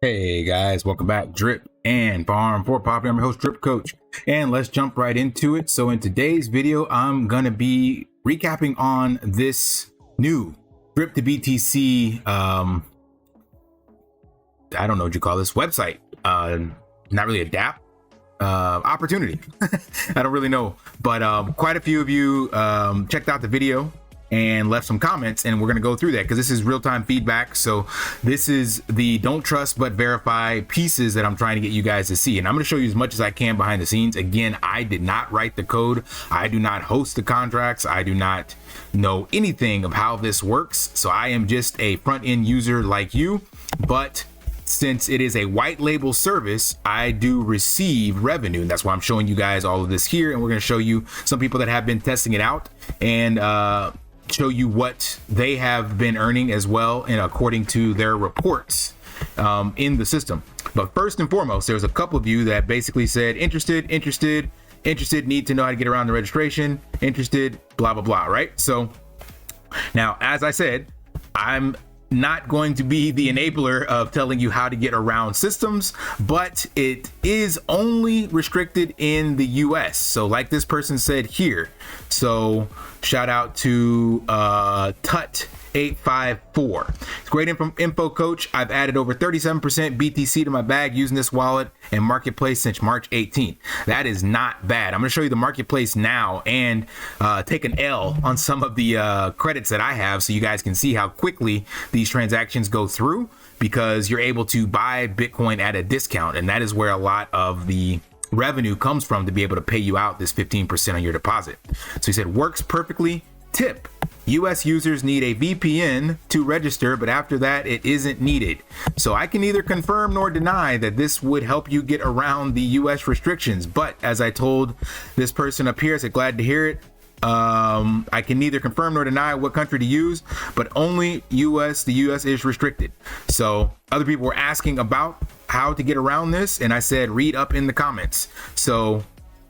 Hey guys, welcome back. Drip and Farm for Poppy. I'm your host, Drip Coach, and let's jump right into it. So in today's video, I'm gonna be recapping on this new Drip to BTC. I don't know what you call this website. Not really a DApp opportunity. I don't really know, but quite a few of you checked out the video and left some comments, and we're going to go through that because this is real-time feedback. So this is the don't trust but verify pieces that I'm trying to get you guys to see, and I'm going to show you as much as I can behind the scenes. Again, I did not write the code, I do not host the contracts, I do not know anything of how this works, so I am just a front-end user like you. But since it is a white label service, I do receive revenue, and that's why I'm showing you guys all of this here. And we're going to show you some people that have been testing it out and show you what they have been earning as well, and according to their reports in the system. But first and foremost, there's a couple of you that basically said interested, need to know how to get around the registration, interested, blah blah blah, right? So now, as I said, I'm not going to be the enabler of telling you how to get around systems, but it is only restricted in the US. So like this person said here, so shout out to Tut854. It's great info, coach. I've added over 37% BTC to my bag using this wallet and marketplace since March 18th. That is not bad. I'm going to show you the marketplace now and take an L on some of the credits that I have, so you guys can see how quickly these transactions go through, because you're able to buy Bitcoin at a discount, and that is where a lot of the revenue comes from to be able to pay you out this 15% on your deposit. So he said, works perfectly. Tip: US users need a VPN to register, but after that it isn't needed. So I can neither confirm nor deny that this would help you get around the US restrictions, but as I told this person up here, I said glad to hear it. I can neither confirm nor deny what country to use, but only US. The US is restricted. So other people were asking about how to get around this, and I said read up in the comments. So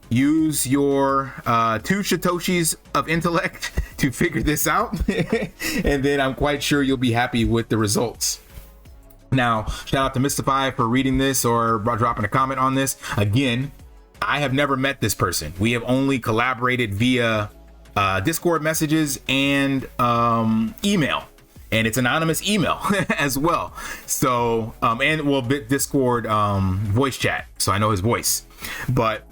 use your 2 Satoshis of intellect to figure this out, and then I'm quite sure you'll be happy with the results. Now, shout out to Mystify for reading this or dropping a comment on this. Again, I have never met this person. We have only collaborated via Discord messages and email, and it's anonymous email as well. So and well, Discord voice chat, so I know his voice. But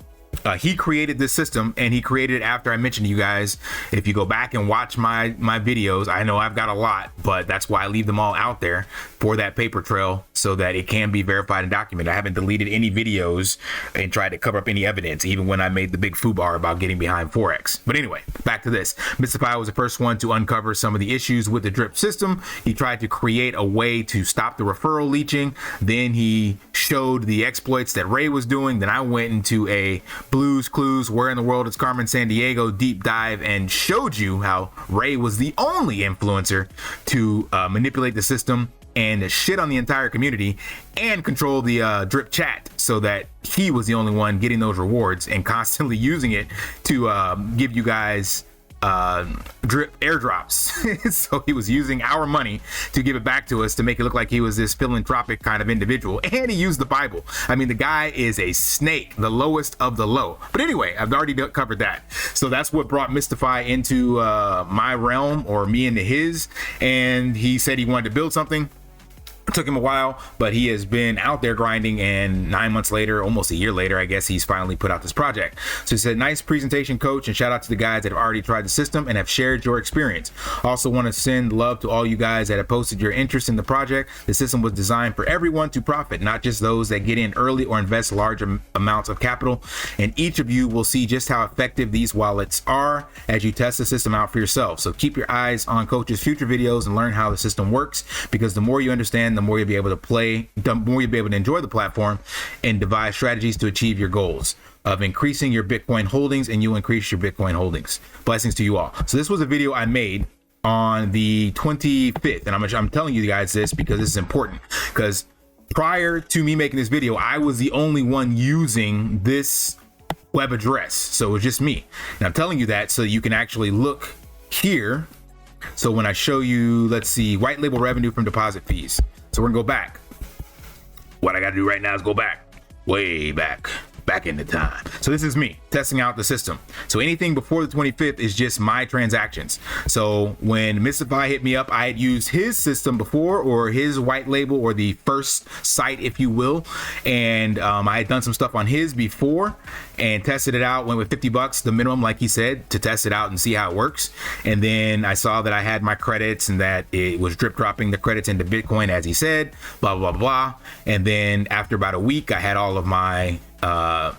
he created this system, and he created it after I mentioned to you guys, if you go back and watch my videos, I know I've got a lot, but that's why I leave them all out there for that paper trail so that it can be verified and documented. I haven't deleted any videos and tried to cover up any evidence, even when I made the big foobar about getting behind Forex. But anyway, back to this. Mystify was the first one to uncover some of the issues with the drip system. He tried to create a way to stop the referral leeching. Then he showed the exploits that Ray was doing. Then I went into a Blues Clues, Where in the World is Carmen Sandiego deep dive and showed you how Ray was the only influencer to manipulate the system and shit on the entire community and control the drip chat, so that he was the only one getting those rewards and constantly using it to give you guys drip airdrops. So he was using our money to give it back to us to make it look like he was this philanthropic kind of individual, and he used the Bible. I mean, the guy is a snake, the lowest of the low. But anyway, I've already covered that. So that's what brought Mystify into my realm, or me into his, and he said he wanted to build something. It took him a while, but he has been out there grinding, and 9 months later, almost a year later, I guess, he's finally put out this project. So he said, nice presentation, coach, and shout out to the guys that have already tried the system and have shared your experience. Also want to send love to all you guys that have posted your interest in the project. The system was designed for everyone to profit, not just those that get in early or invest large amounts of capital. And each of you will see just how effective these wallets are as you test the system out for yourself. So keep your eyes on coach's future videos and learn how the system works, because the more you understand, the more you'll be able to play, the more you'll be able to enjoy the platform and devise strategies to achieve your goals of increasing your Bitcoin holdings, and you'll increase your Bitcoin holdings. Blessings to you all. So this was a video I made on the 25th, and I'm telling you guys this because this is important, because prior to me making this video, I was the only one using this web address. So it was just me. And I'm telling you that so you can actually look here. So when I show you, let's see, white label revenue from deposit fees. So we're gonna go back. what I got to do right now is go back, way back into time. So this is me testing out the system. So anything before the 25th is just my transactions. So when Mystify hit me up, I had used his system before, or his white label, or the first site, if you will. And I had done some stuff on his before and tested it out, went with $50, the minimum, like he said, to test it out and see how it works. And then I saw that I had my credits and that it was drip dropping the credits into Bitcoin, as he said, blah, blah, blah, blah. And then after about a week, I had all of my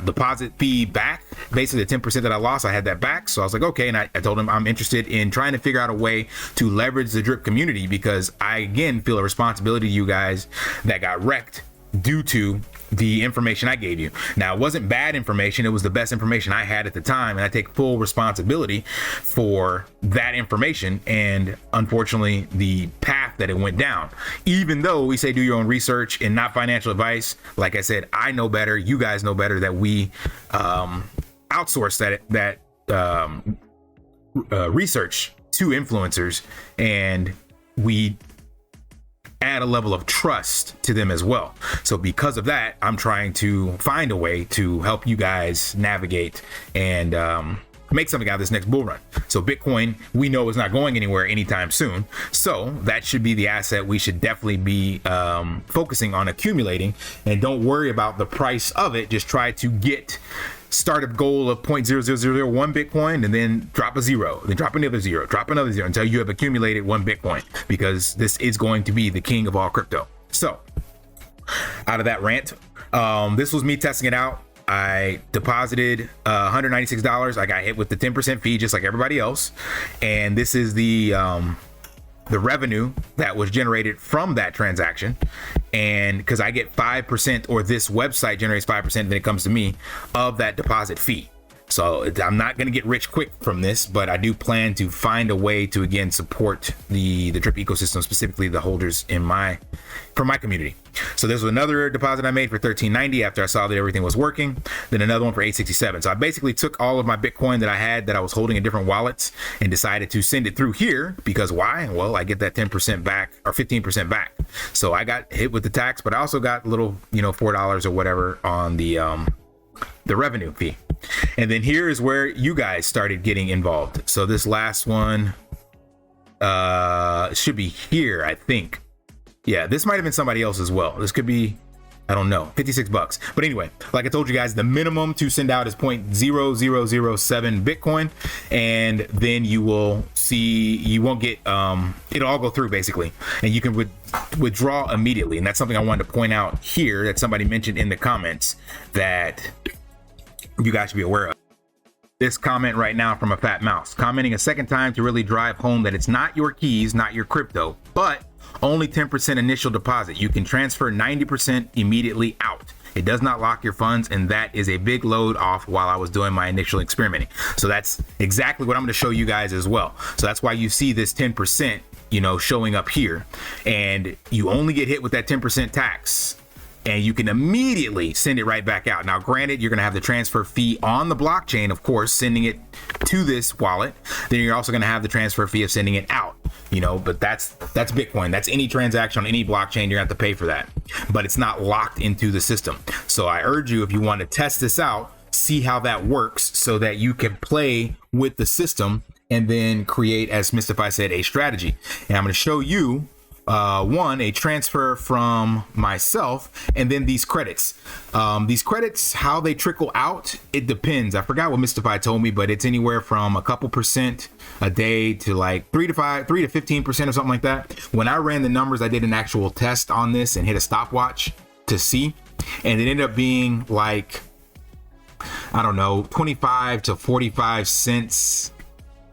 deposit fee back. Basically the 10% that I lost, I had that back. So I was like, okay. And I told him I'm interested in trying to figure out a way to leverage the drip community, because I, again, feel a responsibility to you guys that got wrecked due to the information I gave you. Now, it wasn't bad information. It was the best information I had at the time. And I take full responsibility for that information. And unfortunately, the path that it went down, even though we say do your own research and not financial advice, like I said, I know better. You guys know better that we outsource that research to influencers, and we add a level of trust to them as well. So because of that, I'm trying to find a way to help you guys navigate and make something out of this next bull run. So Bitcoin, we know, is not going anywhere anytime soon. So that should be the asset we should definitely be focusing on accumulating. And don't worry about the price of it. Just try to get startup goal of 0.00001 Bitcoin, and then drop a zero, then drop another zero, until you have accumulated 1 Bitcoin, because this is going to be the king of all crypto. So out of that rant, this was me testing it out. I deposited $196. I got hit with the 10% fee just like everybody else. And this is the revenue that was generated from that transaction. And because I get 5%, or this website generates 5% when it comes to me, of that deposit fee. So I'm not going to get rich quick from this, but I do plan to find a way to, again, support the drip ecosystem, specifically the holders from my community. So this was another deposit I made for $13.90 after I saw that everything was working. Then another one for $8.67. So I basically took all of my Bitcoin that I had that I was holding in different wallets and decided to send it through here, because why? Well, I get that 10% back, or 15% back. So I got hit with the tax, but I also got a little, $4 or whatever on the revenue fee. And then here is where you guys started getting involved. So this last one should be here, I think. Yeah, this might have been somebody else as well. This could be, I don't know, $56. But anyway, like I told you guys, the minimum to send out is 0.0007 Bitcoin. And then you will see, you won't get, it'll all go through basically. And you can withdraw immediately. And that's something I wanted to point out here that somebody mentioned in the comments that you guys should be aware of. This comment right now from a fat mouse, commenting a second time to really drive home that it's not your keys, not your crypto, but only 10% initial deposit. You can transfer 90% immediately out. It does not lock your funds, and that is a big load off while I was doing my initial experimenting. So that's exactly what I'm going to show you guys as well. So that's why you see this 10%, showing up here, and you only get hit with that 10% tax. And you can immediately send it right back out. Now, granted, you're going to have the transfer fee on the blockchain, of course, sending it to this wallet. Then you're also going to have the transfer fee of sending it out, but that's Bitcoin. That's any transaction on any blockchain. You're going to have to pay for that, but it's not locked into the system. So I urge you, if you want to test this out, see how that works so that you can play with the system and then create, as Mystify said, a strategy. And I'm going to show you a transfer from myself, and then these credits. These credits, how they trickle out, it depends. I forgot what Mystify told me, but it's anywhere from a couple percent a day to like 3 to 15% or something like that. When I ran the numbers, I did an actual test on this and hit a stopwatch to see, and it ended up being like, I don't know, 25 to 45 cents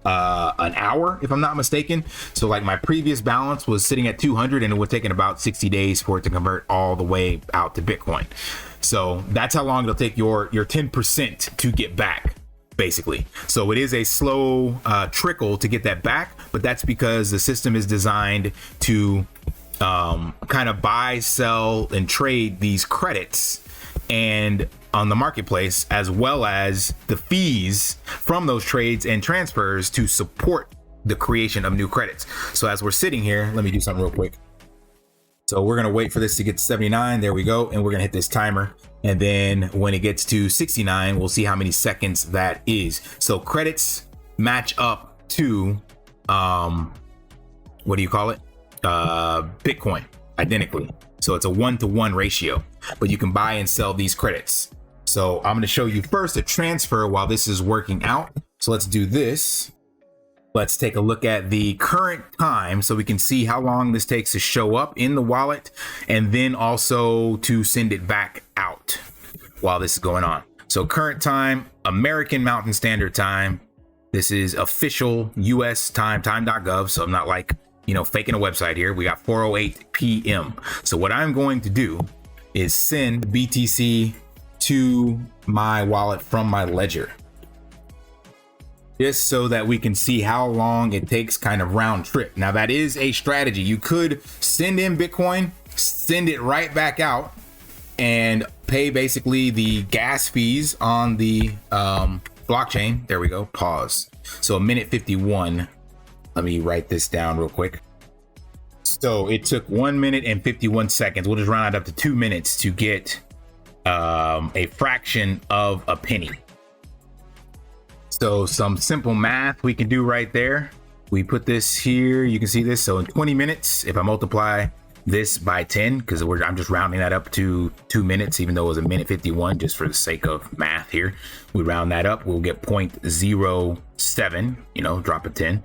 an hour, if I'm not mistaken. So like my previous balance was sitting at 200, and it would take about 60 days for it to convert all the way out to Bitcoin. So that's how long it'll take your 10% to get back, basically. So it is a slow trickle to get that back, but that's because the system is designed to kind of buy, sell, and trade these credits and on the marketplace, as well as the fees from those trades and transfers to support the creation of new credits. So as we're sitting here, let me do something real quick. So we're gonna wait for this to get to 79. There we go. And we're gonna hit this timer. And then when it gets to 69, we'll see how many seconds that is. So credits match up to, what do you call it? Bitcoin, identically. So it's a 1-to-1 ratio, but you can buy and sell these credits. So I'm gonna show you first a transfer while this is working out. So let's do this. Let's take a look at the current time so we can see how long this takes to show up in the wallet and then also to send it back out while this is going on. So current time, American Mountain Standard Time. This is official US time, time.gov. So I'm not like, you know, faking a website here. We got 4:08 p.m. So what I'm going to do is send BTC to my wallet from my ledger, just so that we can see how long it takes, kind of round trip. Now that is a strategy. You could send in Bitcoin, send it right back out, and pay basically the gas fees on the blockchain. There we go, pause. So a minute 51. Let me write this down real quick. So it took 1 minute and 51 seconds. We'll just round it up to 2 minutes to get a fraction of a penny. So some simple math we can do right there. We put this here, you can see this. So in 20 minutes, if I multiply this by 10, because I'm just rounding that up to 2 minutes, even though it was a minute 51, just for the sake of math here, we round that up, we'll get 0.07, you know, drop a 10,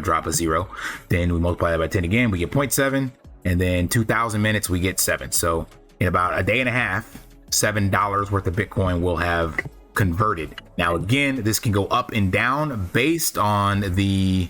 drop a 0. Then we multiply that by 10 again, we get 0.7, and then 2,000 minutes, we get 7. So in about a day and a half, $7 worth of Bitcoin will have converted. Now again, this can go up and down based on the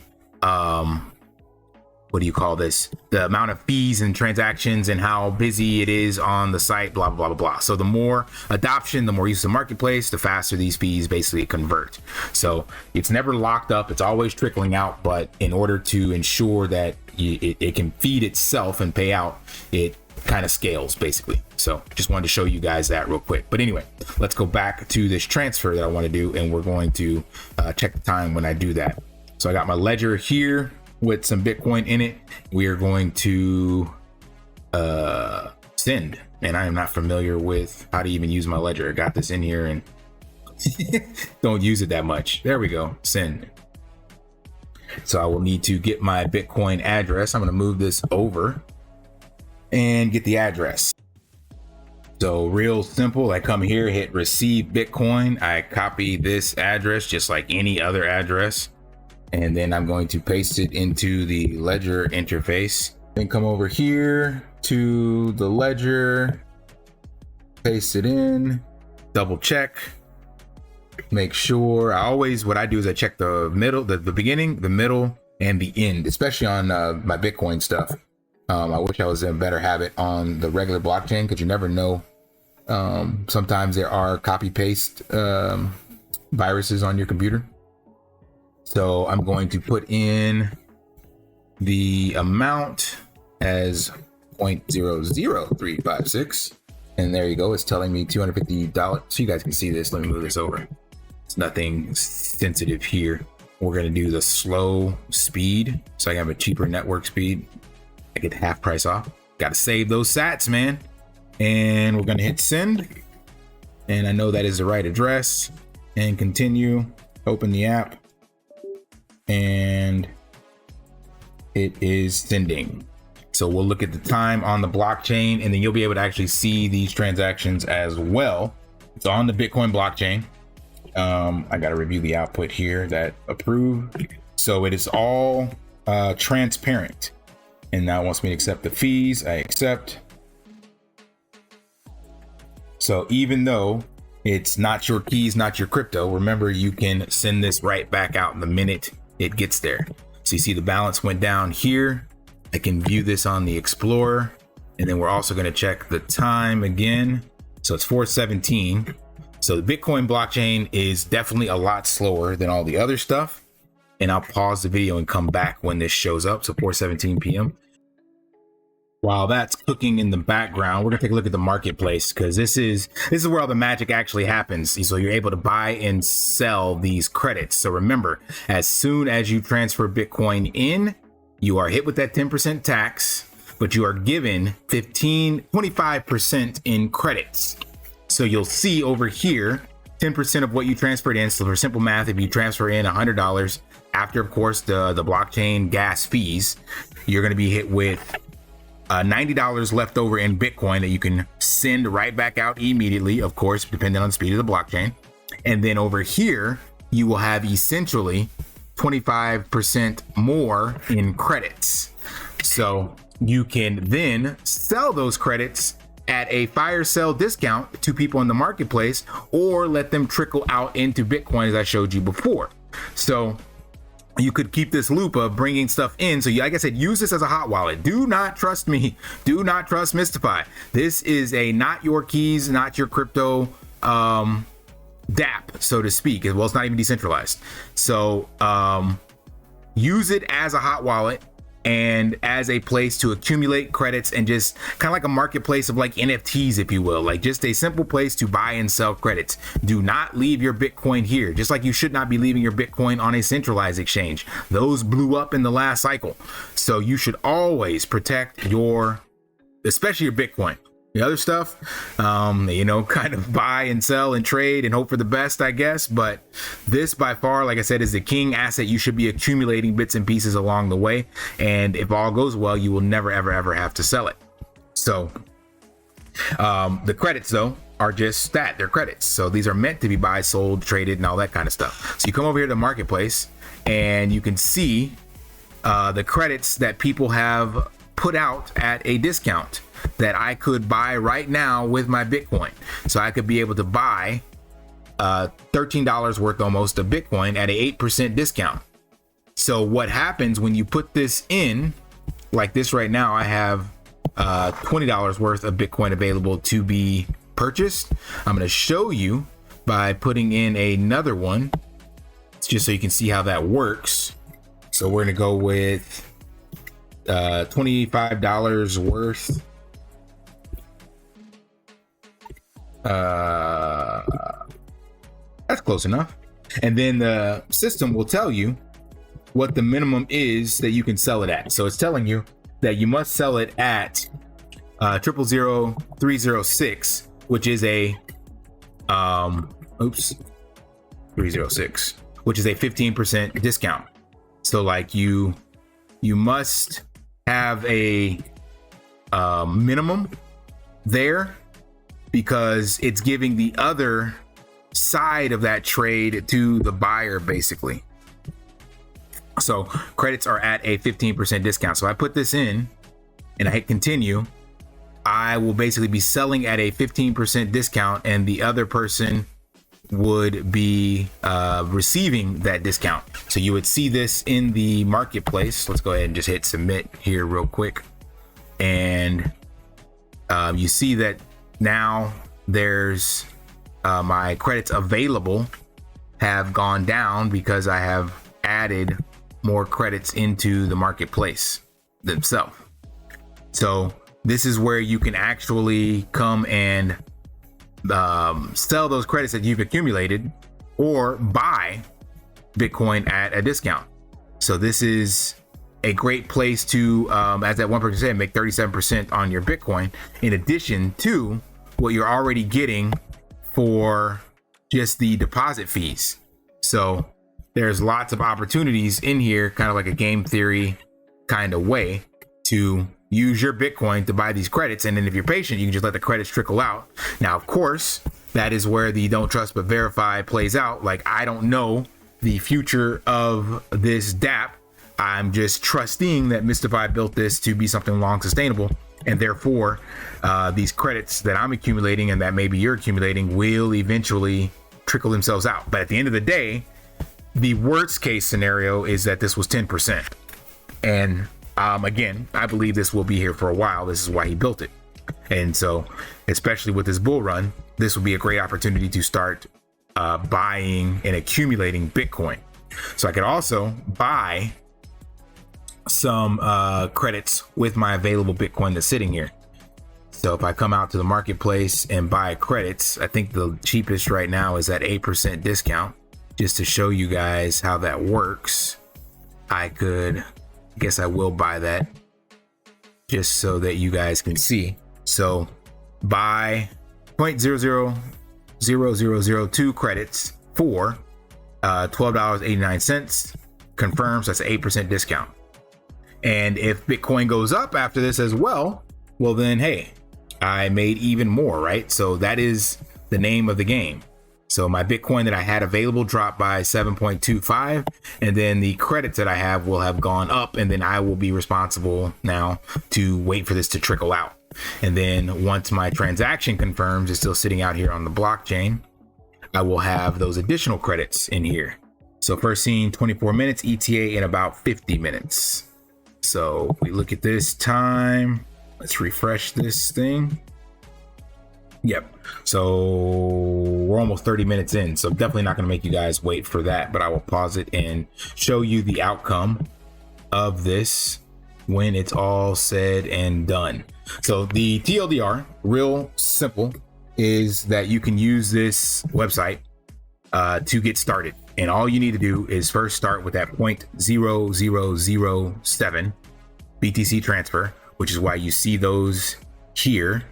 what do you call this, the amount of fees and transactions and how busy it is on the site, blah blah blah blah. So the more adoption, the more use of the marketplace, the faster these fees basically convert. So it's never locked up, it's always trickling out, but in order to ensure that it can feed itself and pay out, it kind of scales basically. So just wanted to show you guys that real quick. But anyway, let's go back to this transfer that I want to do, and we're going to check the time when I do that. So I got my ledger here with some Bitcoin in it. We are going to send, and I am not familiar with how to even use my ledger. I got this in here and don't use it that much. There we go, send. So I will need to get my Bitcoin address. I'm going to move this over and get the address. So real simple, I come here, hit receive Bitcoin. I copy this address just like any other address, and then I'm going to paste it into the ledger interface. Then come over here to the ledger, paste it in, double check, make sure. What I do is I check the middle, the beginning, the middle, and the end, especially on my Bitcoin stuff. I wish I was in a better habit on the regular blockchain, because you never know. Sometimes there are copy paste viruses on your computer. So I'm going to put in the amount as 0.00356. And there you go. It's telling me $250. So you guys can see this. Let me move this over. It's nothing sensitive here. We're going to do the slow speed, so I can have a cheaper network speed. I get half price off. Got to save those sats, man. And we're going to hit send. And I know that is the right address. And continue. Open the app. And it is sending. So we'll look at the time on the blockchain, and then you'll be able to actually see these transactions as well. It's on the Bitcoin blockchain. I got to review the output here, that approved. So it is all transparent. And now it wants me to accept the fees. I accept. So even though it's not your keys, not your crypto, remember you can send this right back out the minute it gets there. So you see the balance went down here. I can view this on the Explorer, and then we're also going to check the time again. So it's 4:17. So the Bitcoin blockchain is definitely a lot slower than all the other stuff. And I'll pause the video and come back when this shows up. So 4:17 p.m. While that's cooking in the background, we're gonna take a look at the marketplace, because this is where all the magic actually happens. So you're able to buy and sell these credits. So remember, as soon as you transfer Bitcoin in, you are hit with that 10% tax. but you are given 25% in credits. So you'll see over here, 10% of what you transferred in. So for simple math, if you transfer in $100 after, of course, the blockchain gas fees, you're going to be hit with $90 left over in Bitcoin that you can send right back out immediately, of course, depending on the speed of the blockchain. And then over here, you will have essentially 25% more in credits. So you can then sell those credits at a fire sale discount to people in the marketplace, or let them trickle out into Bitcoin as I showed you before. So you could keep this loop of bringing stuff in. So like I said, use this as a hot wallet. Do not trust me. Do not trust Mystify. This is a not your keys, not your crypto DApp, so to speak. Well, it's not even decentralized. So use it as a hot wallet and as a place to accumulate credits, and just kind of like a marketplace of like NFTs, if you will, like just a simple place to buy and sell credits. Do not leave your Bitcoin here, just like you should not be leaving your Bitcoin on a centralized exchange. Those blew up in the last cycle. So you should always protect your, especially your Bitcoin. The other stuff, kind of buy and sell and trade and hope for the best, I guess. But this by far, like I said, is the king asset. You should be accumulating bits and pieces along the way. And if all goes well, you will never, ever, ever have to sell it. So the credits, though, are just that. They're credits. So these are meant to be buy, sold, traded, and all that kind of stuff. So you come over here to the marketplace and you can see the credits that people have put out at a discount that I could buy right now with my Bitcoin. So I could be able to buy $13 worth almost of Bitcoin at a 8% discount. So what happens when you put this in, like this right now, I have $20 worth of Bitcoin available to be purchased. I'm going to show you by putting in another one, just so you can see how that works. So we're going to go with $25 worth. That's close enough. And then the system will tell you what the minimum is that you can sell it at. So it's telling you that you must sell it at 000306, which is a 306, which is a 15% discount. So like you must have a minimum there, because it's giving the other side of that trade to the buyer, basically. So credits are at a 15% discount. So I put this in and I hit continue. I will basically be selling at a 15% discount, and the other person would be receiving that discount. So you would see this in the marketplace. Let's go ahead and just hit submit here real quick. And you see that now there's my credits available have gone down because I have added more credits into the marketplace themselves. So this is where you can actually come and sell those credits that you've accumulated, or buy Bitcoin at a discount. So this is a great place to, as that one person said, make 37% on your Bitcoin, in addition to what you're already getting for just the deposit fees. So there's lots of opportunities in here, kind of like a game theory kind of way to use your Bitcoin to buy these credits. And then if you're patient, you can just let the credits trickle out. Now, of course, that is where the don't trust but verify plays out. Like, I don't know the future of this DApp. I'm just trusting that Mystify built this to be something long sustainable, and therefore these credits that I'm accumulating and that maybe you're accumulating will eventually trickle themselves out. But at the end of the day, the worst case scenario is that this was 10%. And again, I believe this will be here for a while. This is why he built it. And so, especially with this bull run, this will be a great opportunity to start buying and accumulating Bitcoin. So I could also buy some credits with my available Bitcoin that's sitting here. So if I come out to the marketplace and buy credits, I think the cheapest right now is at 8% discount. Just to show you guys how that works, I guess I will buy that. just so that you guys can see. So buy 0.000002 credits for $12.89, confirms. That's an 8% discount. And if Bitcoin goes up after this as well, well then, hey, I made even more, right? So that is the name of the game. So my Bitcoin that I had available dropped by 7.25, and then the credits that I have will have gone up, and then I will be responsible now to wait for this to trickle out. And then once my transaction confirms, it's still sitting out here on the blockchain, I will have those additional credits in here. So first seen 24 minutes, ETA in about 50 minutes. So if we look at this time, let's refresh this thing. Yep. So we're almost 30 minutes in. So definitely not going to make you guys wait for that, but I will pause it and show you the outcome of this when it's all said and done. So the TLDR, real simple, is that you can use this website to get started. And all you need to do is first start with that 0.0007 BTC transfer, which is why you see those here.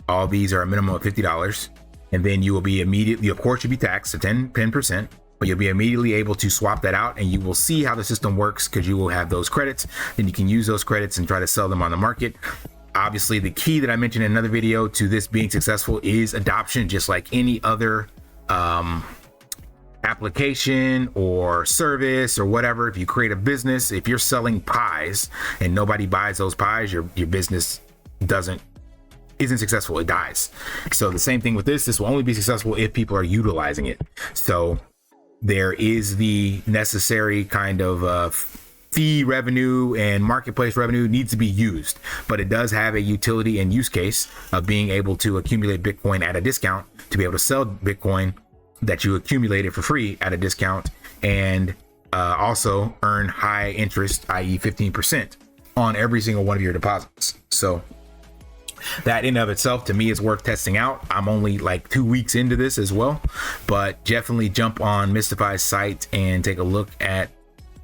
All these are a minimum of $50. And then you will be immediately, of course, you'll be taxed to 10%, but you'll be immediately able to swap that out, and you will see how the system works because you will have those credits. Then you can use those credits and try to sell them on the market. Obviously, the key that I mentioned in another video to this being successful is adoption, just like any other application or service or whatever. If you create a business, if you're selling pies and nobody buys those pies, your business isn't successful, it dies. So the same thing with this will only be successful if people are utilizing it. So there is the necessary kind of fee revenue and marketplace revenue needs to be used, but it does have a utility and use case of being able to accumulate Bitcoin at a discount, to be able to sell Bitcoin that you accumulated for free at a discount, and also earn high interest, i.e. 15% on every single one of your deposits. So that in of itself, to me, is worth testing out. I'm only like 2 weeks into this as well, but definitely jump on Mystify's site and take a look at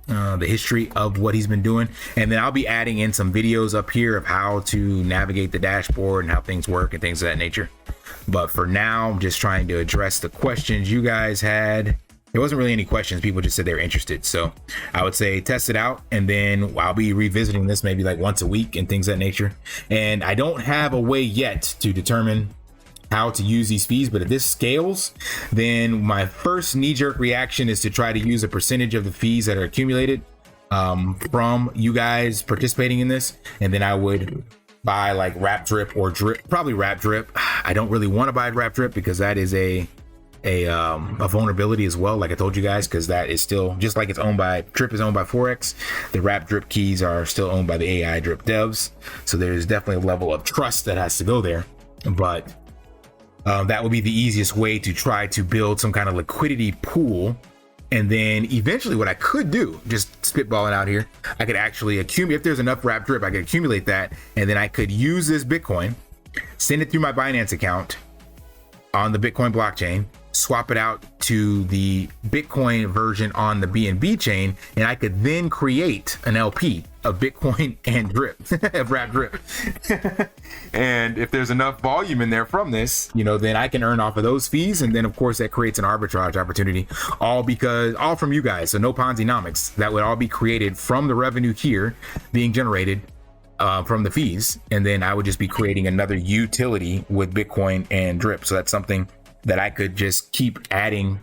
the history of what he's been doing. And then I'll be adding in some videos up here of how to navigate the dashboard and how things work and things of that nature. But for now, I'm just trying to address the questions you guys had. There wasn't really any questions. People just said they were interested. So I would say test it out, and then I'll be revisiting this maybe like once a week and things of that nature. And I don't have a way yet to determine how to use these fees, but if this scales, then my first knee-jerk reaction is to try to use a percentage of the fees that are accumulated from you guys participating in this. And then I would buy like Wrap Drip or Drip, probably Wrap Drip. I don't really want to buy Wrap Drip because that is a vulnerability as well, like I told you guys, because that is still, just like it's owned by Drip is owned by Forex, the Wrap Drip keys are still owned by the AI Drip devs. So there's definitely a level of trust that has to go there. But that would be the easiest way to try to build some kind of liquidity pool. And then eventually what I could do, just spitballing out here, I could actually accumulate, if there's enough Wrap Drip, I could accumulate that. And then I could use this Bitcoin, send it through my Binance account on the Bitcoin blockchain, swap it out to the Bitcoin version on the BNB chain, and I could then create an LP of Bitcoin and Drip, of Wrap Drip. And if there's enough volume in there from this, then I can earn off of those fees. And then of course that creates an arbitrage opportunity, all from you guys. So no Ponzi-nomics. That would all be created from the revenue here being generated from the fees. And then I would just be creating another utility with Bitcoin and Drip. So that's something that I could just keep adding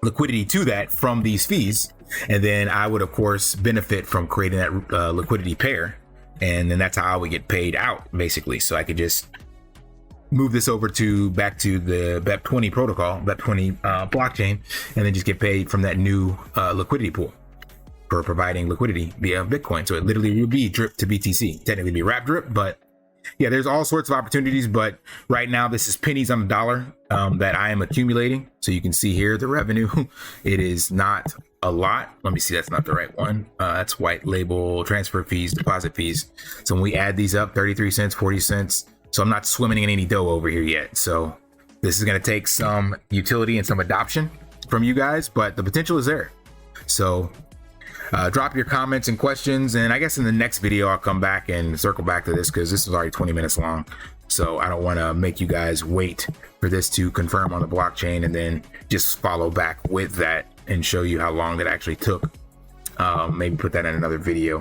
liquidity to that from these fees. And then I would, of course, benefit from creating that liquidity pair. And then that's how I would get paid out, basically. So I could just move this over back to the BEP20 protocol, BEP20 blockchain, and then just get paid from that new liquidity pool for providing liquidity via Bitcoin. So it literally would be Drip to BTC. Technically be Wrap Drip, but yeah, there's all sorts of opportunities, but right now this is pennies on the dollar that I am accumulating. So you can see here the revenue. It is not a lot. Let me see, that's not the right one. That's white label, transfer fees, deposit fees. So when we add these up, 33 cents, 40 cents. So I'm not swimming in any dough over here yet. So this is going to take some utility and some adoption from you guys, but the potential is there. So Drop your comments and questions, and I guess in the next video I'll come back and circle back to this because this is already 20 minutes long. So I don't want to make you guys wait for this to confirm on the blockchain and then just follow back with that and show you how long that actually took. Maybe put that in another video.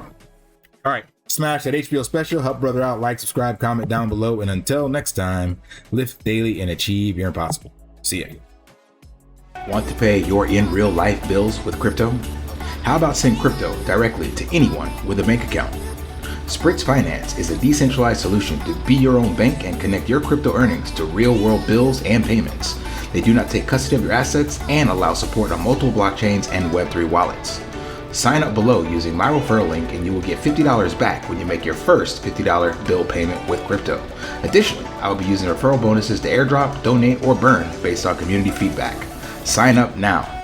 All right, smash that HBO special, help brother out, like, subscribe, comment down below, and until next time, lift daily and achieve your impossible. See ya. Want to pay your in real life bills with crypto? How about send crypto directly to anyone with a bank account? SPRITZ Finance is a decentralized solution to be your own bank and connect your crypto earnings to real-world bills and payments. They do not take custody of your assets and allow support on multiple blockchains and Web3 wallets. Sign up below using my referral link and you will get $50 back when you make your first $50 bill payment with crypto. Additionally, I will be using referral bonuses to airdrop, donate, or burn based on community feedback. Sign up now.